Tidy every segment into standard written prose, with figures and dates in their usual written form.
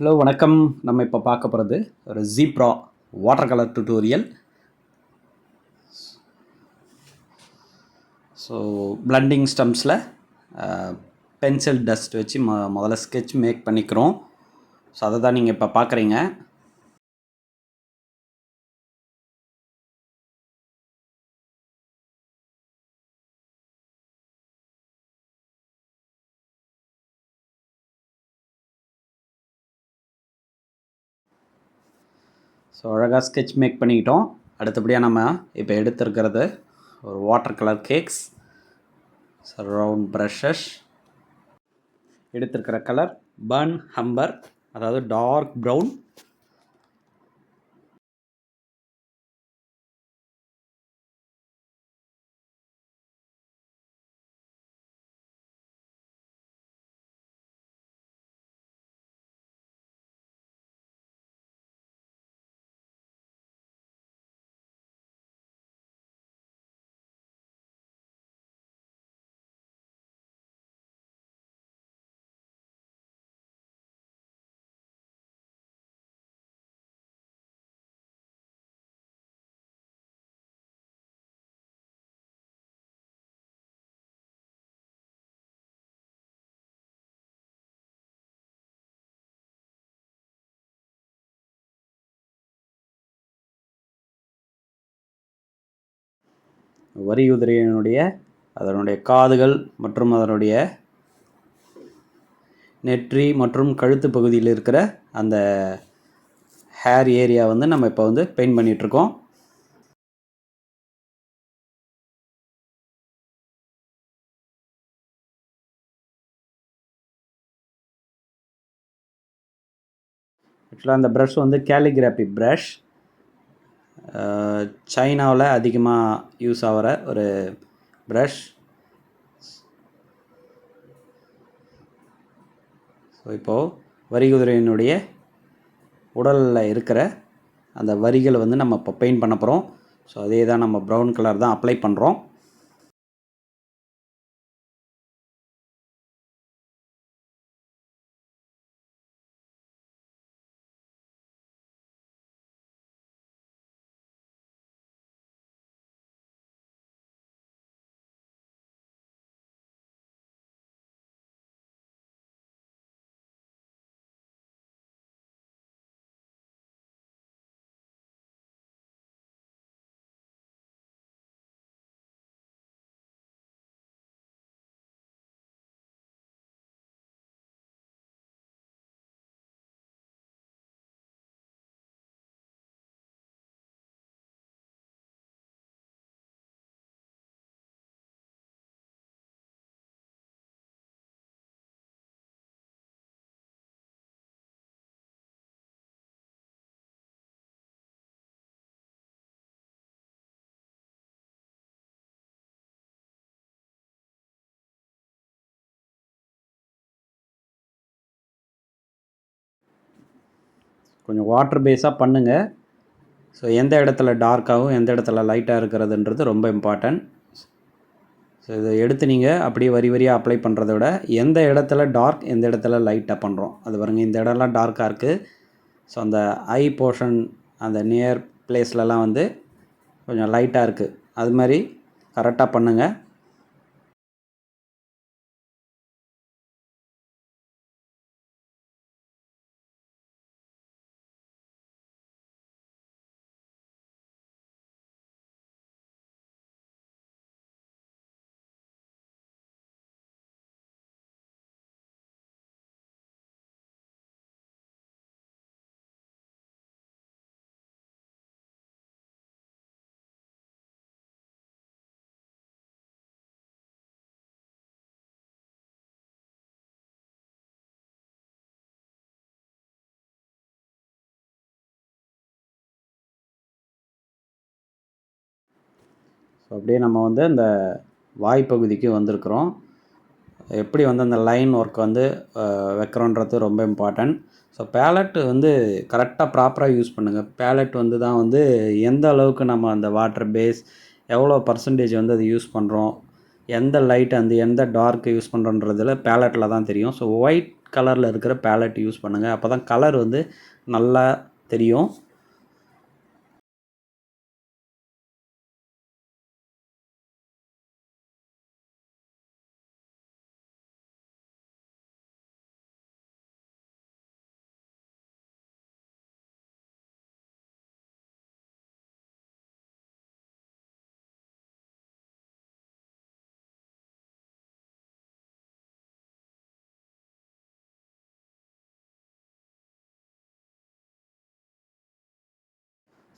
Hello வணக்கம். நம்ம இப்போ பார்க்க போகிறது ஒரு zebra water colour tutorial. So blending ஸ்டம்ஸில் பென்சில் டஸ்ட் வச்சு முதல்ல ஸ்கெட்ச் மேக் பண்ணிக்கிறோம். ஸோ அதை தான் நீங்கள் இப்போ பார்க்குறீங்க. ஸோ அழகாக ஸ்கெட்ச் மேக் பண்ணிக்கிட்டோம். அடுத்தபடியாக நம்ம இப்போ எடுத்துருக்கிறது ஒரு water colour cakes, round brushes. எடுத்துருக்கிற கலர் பர்ன் ஹம்பர், அதாவது டார்க் ப்ரௌன். வரி குதிரையினுடைய அதனுடைய காதுகள் மற்றும் அதனுடைய நெற்றி மற்றும் கழுத்து பகுதியில் இருக்கிற அந்த ஹேர் ஏரியா வந்து நம்ம இப்போ வந்து பெயிண்ட் பண்ணிகிட்ருக்கோம். ஆக்சுவலாக அந்த ப்ரஷ் வந்து கேலிகிராஃபி ப்ரஷ். சைனாவில் அதிகமாக யூஸ் ஆகிற ஒரு ப்ரஷ். ஸோ இப்போது வரிகுதிரையினுடைய உடலில் இருக்கிற அந்த வரிகளை வந்து நம்ம இப்போ பெயிண்ட் பண்ண போகிறோம். ஸோ அதே தான் நம்ம ப்ரௌன் கலர் தான் அப்ளை பண்ணுறோம். கொஞ்சம் வாட்டர் பேஸாக பண்ணுங்கள். ஸோ எந்த இடத்துல டார்க்காகவும் எந்த இடத்துல லைட்டாக இருக்கிறதுன்றது ரொம்ப இம்பார்ட்டன்ட். ஸோ இதை எடுத்து நீங்கள் அப்படியே வரி வரியாக அப்ளை பண்ணுறத விட எந்த இடத்துல டார்க் எந்த இடத்துல லைட்டாக பண்ணுறோம் அது பாருங்கள். இந்த இடம்லாம் டார்க்காக இருக்குது. ஸோ அந்த ஐ போர்ஷன் அந்த நியர் பிளேஸ்லலாம் வந்து கொஞ்சம் லைட்டாக இருக்குது. அது மாதிரி கரெக்டாக பண்ணுங்கள். ஸோ அப்படியே நம்ம வந்து அந்த வாய்ப்பகுதிக்கு வந்திருக்கிறோம். எப்படி வந்து அந்த லைன் ஒர்க் வந்து வைக்கிறோன்றது ரொம்ப இம்பார்ட்டன்ட். ஸோ பேலட் வந்து கரெக்டாக ப்ராப்பராக யூஸ் பண்ணுங்கள். பேலட் வந்து தான் வந்து எந்த அளவுக்கு நம்ம அந்த வாட்டர் பேஸ் எவ்வளோ பர்சன்டேஜ் வந்து அது யூஸ் பண்ணுறோம், எந்த லைட் அந்த எந்த டார்க் யூஸ் பண்ணுறோன்றதில் பேலட்டில் தான் தெரியும். ஸோ ஒயிட் கலரில் இருக்கிற பேலட் யூஸ் பண்ணுங்கள். அப்போ தான் கலர் வந்து நல்லா தெரியும்.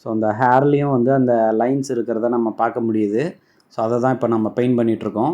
ஸோ அந்த ஹேர்லேயும் வந்து அந்த லைன்ஸ் இருக்கிறத நம்ம பார்க்க முடியுது. ஸோ அதை தான் இப்போ நம்ம பெயிண்ட் பண்ணிகிட்ருக்கோம்.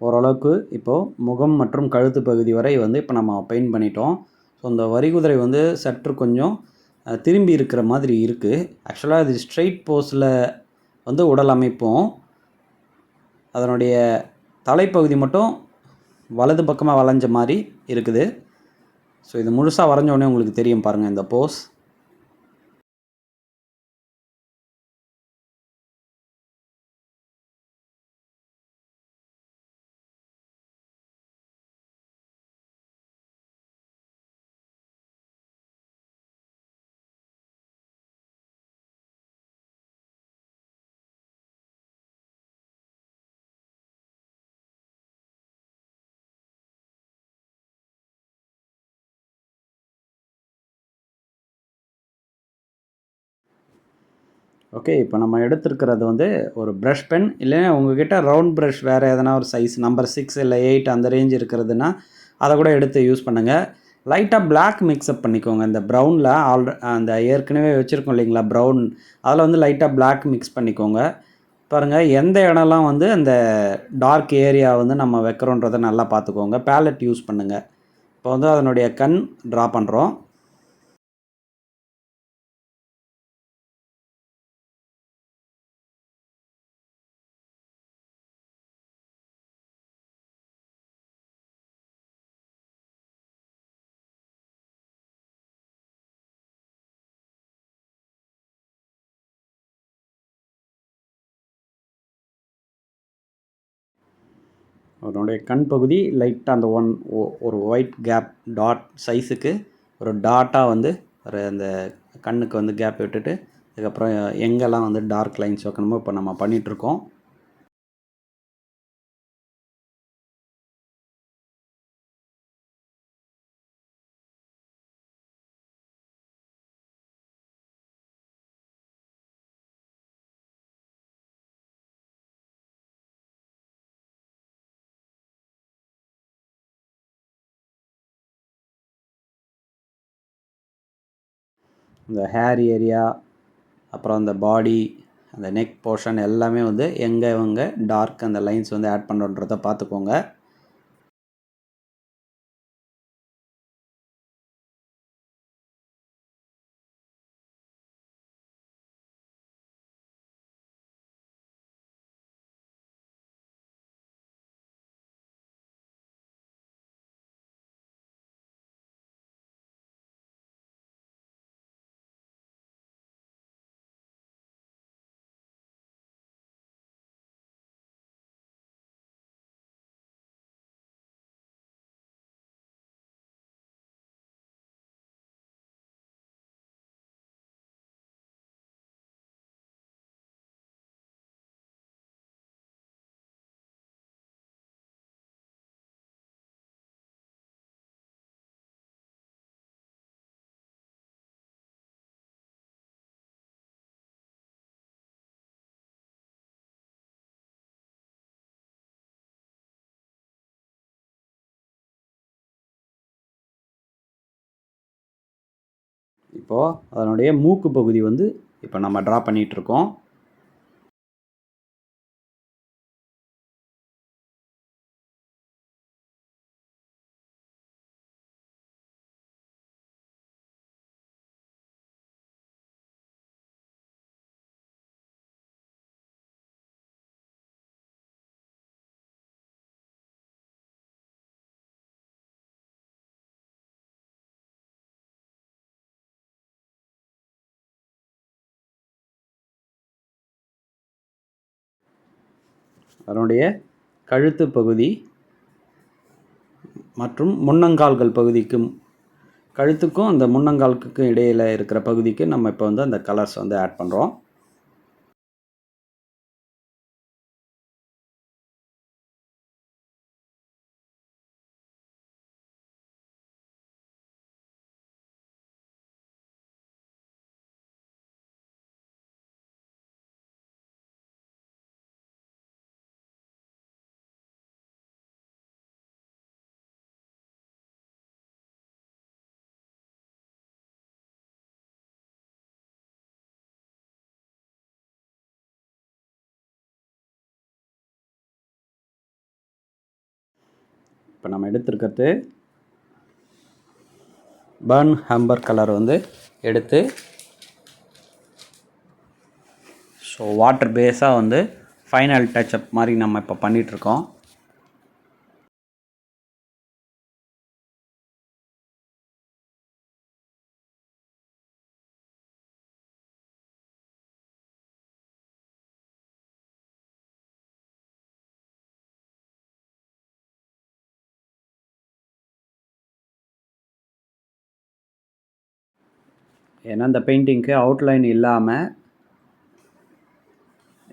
ஓரளவுக்கு இப்போது முகம் மற்றும் கழுத்து பகுதி வரை வந்து இப்போ நம்ம பெயிண்ட் பண்ணிட்டோம். ஸோ இந்த வரிகுதிரை வந்து சற்று கொஞ்சம் திரும்பி இருக்கிற மாதிரி இருக்குது. ஆக்சுவலாக இது ஸ்ட்ரெயிட் போஸில் வந்து உடல் அமைப்பும், அதனுடைய தலைப்பகுதி மட்டும் வலது பக்கமாக வளைஞ்ச மாதிரி இருக்குது. ஸோ இது முழுசாக வரைஞ்ச உடனே உங்களுக்கு தெரியும் பாருங்கள் இந்த போஸ். ஓகே, இப்போ நம்ம எடுத்துருக்கிறது வந்து ஒரு ப்ரஷ் பென், இல்லைன்னா உங்கள்கிட்ட ரவுண்ட் ப்ரஷ் வேறு எதனா ஒரு சைஸ் நம்பர் 6 இல்லை 8 அந்த ரேஞ்ச் இருக்கிறதுனா அதை கூட எடுத்து யூஸ் பண்ணுங்கள். லைட்டாக பிளாக் மிக்ஸ்அப் பண்ணிக்கோங்க. இந்த ப்ரௌனில் அந்த ஏற்கனவே வச்சுருக்கோம் இல்லைங்களா ப்ரௌன், அதில் வந்து லைட்டாக பிளாக் மிக்ஸ் பண்ணிக்கோங்க. பாருங்கள் எந்த இடம்லாம் வந்து அந்த டார்க் ஏரியா வந்து நம்ம வைக்கிறோன்றதை நல்லா பார்த்துக்கோங்க. பேலட் யூஸ் பண்ணுங்கள். இப்போ வந்து அதனுடைய கண் ட்ரா பண்ணுறோம். அதனுடைய கண் பகுதி லைட்டாக அந்த ஒரு ஒயிட் கேப் டாட் சைஸுக்கு ஒரு டாட்டாக வந்து ஒரு அந்த கண்ணுக்கு வந்து கேப் விட்டுட்டு, அதுக்கப்புறம் எங்கெல்லாம் வந்து டார்க் லைன்ஸ் வைக்கணுமோ இப்போ நம்ம பண்ணிகிட்ருக்கோம். இந்த ஹேர் ஏரியா, அப்புறம் அந்த பாடி, அந்த நெக் போர்ஷன் எல்லாமே வந்து எங்கே டார்க் அந்த லைன்ஸ் வந்து ஆட் பண்ணுறன்றதை பார்த்துக்கோங்க. இப்போது அதனுடைய மூக்கு பகுதி வந்து இப்போ நம்ம ட்ரா பண்ணிகிட்ருக்கோம். அதனுடைய கழுத்து பகுதி மற்றும் முன்னங்கால்கள் பகுதிக்கும், கழுத்துக்கும் அந்த முன்னங்காலுக்கும் இடையில் இருக்கிற பகுதிக்கு நம்ம இப்போ வந்து அந்த கலர்ஸ் வந்து ஆட் பண்ணுறோம். இப்போ நம்ம எடுத்துருக்கிறது பர்ன் ஹம்பர் கலர் வந்து எடுத்து, ஸோ வாட்டர் பேஸாக வந்து ஃபைனல் டச்சப் மாதிரி நம்ம இப்போ பண்ணிகிட்ருக்கோம். ஏன்னா இந்த பெயிண்டிங்க்கு அவுட்லைன் இல்லாமல்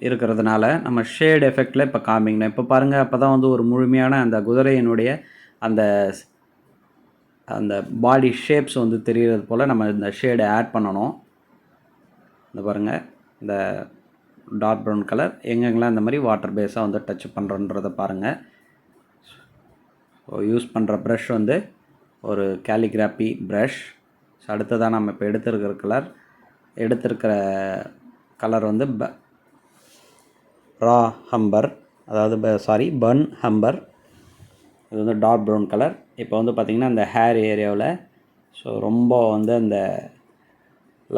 இருக்கிறதுனால நம்ம ஷேட் எஃபெக்டில் இப்போ காமிக்கணும். இப்போ பாருங்கள், அப்போ தான் வந்து ஒரு முழுமையான அந்த குதிரையினுடைய அந்த அந்த பாடி ஷேப்ஸ் வந்து தெரிகிறது போல் நம்ம இந்த ஷேடை ஆட் பண்ணணும். இந்த பாருங்கள், இந்த டார்க் ப்ரௌன் கலர் எங்கெங்கெல்லாம் இந்த மாதிரி வாட்டர் பேஸாக வந்து டச் பண்ணுறன்றதை பாருங்கள். ஸோ யூஸ் பண்ணுற ப்ரஷ் வந்து ஒரு கேலிகிராஃபி ப்ரஷ். ஸோ அடுத்ததாக நம்ம இப்போ எடுத்திருக்கிற கலர் வந்து ரா ஹம்பர், அதாவது பர்ன் ஹம்பர். இது வந்து டார்க் ப்ரௌன் கலர். இப்போ வந்து பார்த்திங்கன்னா அந்த ஹேர் ஏரியாவில் ஸோ ரொம்ப வந்து அந்த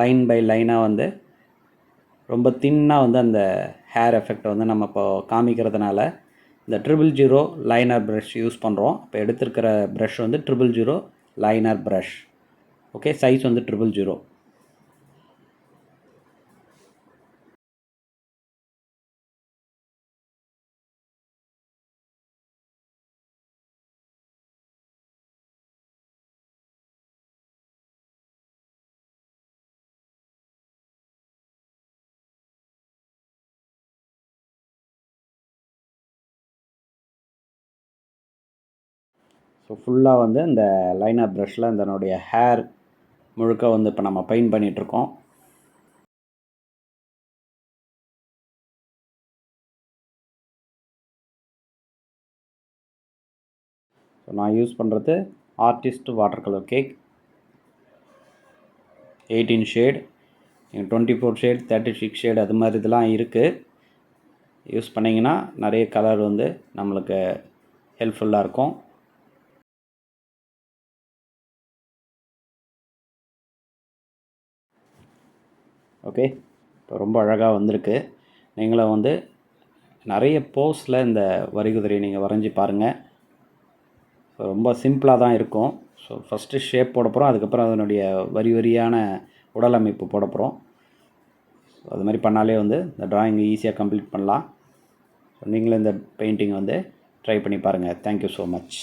லைன் பை லைனாக வந்து ரொம்ப தின்னாக வந்து அந்த ஹேர் எஃபெக்டை வந்து நம்ம இப்போ காமிக்கிறதுனால இந்த 000 லைனர் ப்ரஷ் யூஸ் பண்ணுறோம். இப்போ எடுத்திருக்கிற ப்ரஷ் வந்து 000 லைனர் ப்ரஷ். ஓகே, சைஸ் வந்து 000. ஸோ ஃபுல்லாக வந்து இந்த லைனர் ப்ரஷில் இதனுடைய ஹேர் முழுக்க வந்து இப்போ நம்ம பெயிண்ட் பண்ணிகிட்ருக்கோம். ஸோ நான் யூஸ் பண்ணுறது artist water colour cake. 18 shade, 24 shade, 36 shade அது மாதிரி இதெல்லாம் இருக்குது. யூஸ் பண்ணிங்கன்னா நிறைய கலர் வந்து நம்மளுக்கு ஹெல்ப்ஃபுல்லாக இருக்கும். ஓகே, இப்போ ரொம்ப அழகாக வந்திருக்கு. நீங்களும் வந்து நிறைய போஸில் இந்த வரிகுதிரையை நீங்கள் வரைஞ்சி பாருங்கள். ஸோ ரொம்ப சிம்பிளாக தான் இருக்கும். ஸோ ஃபஸ்ட்டு ஷேப் போட போகிறோம், அதுக்கப்புறம் அதனுடைய வரி வரியான உடல் அமைப்பு போட போகிறோம். ஸோ அது மாதிரி பண்ணாலே வந்து இந்த ட்ராயிங் ஈஸியாக கம்ப்ளீட் பண்ணலாம். ஸோ நீங்களும் இந்த பெயிண்டிங் வந்து ட்ரை பண்ணி பாருங்கள். Thank you so much.